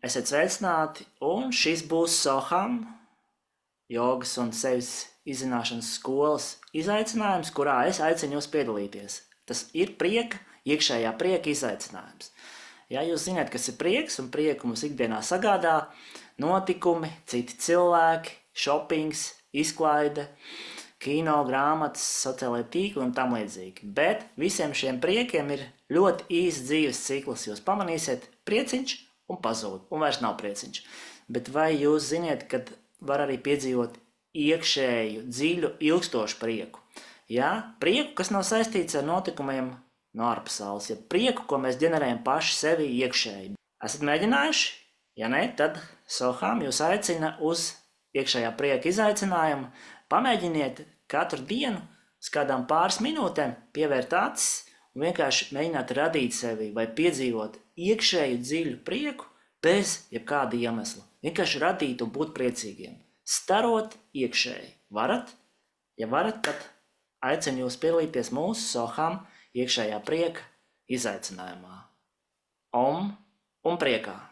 Esiet sveicināti, un šis būs Soham, jogas un sevis izzināšanas skolas izaicinājums, kurā es aicinu jūs piedalīties. Tas ir iekšējā prieka izaicinājums. Ja jūs zināt, kas ir prieks, un prieku mums ikdienā sagādā notikumi, citi cilvēki, šopings, izklaide, kino, grāmatas, sociālajie tīkli un tam līdzīgi. Bet visiem šiem priekiem ir ļoti īsts dzīves cikls. Jūs pamanīsiet, prieciņš un pazūd, un vairs nav prieciņš. Bet vai jūs ziniet, kad var arī piedzīvot iekšēju, dziļu, ilgstošu prieku? Ja? Prieku, kas nav saistīts ar notikumiem no ārpasaules, ja prieku, ko mēs ģenerējam paši sevi iekšēji. Esat mēģinājuši? Ja ne, tad Soham jūs aicina uz iekšējā prieka izaicinājumu. Pamēģiniet katru dienu uz kādām pāris minūtēm pievērt acis un vienkārši mēģināt radīt sevi vai piedzīvot iekšēju dziļu prieku bez jebkāda iemesla. Vienkārši radīt un būt priecīgiem. Starot iekšēji. Varat? Ja varat, tad aicinu jūs piedalīties mūsu Soham iekšējā prieka izaicinājumā. Un priekā!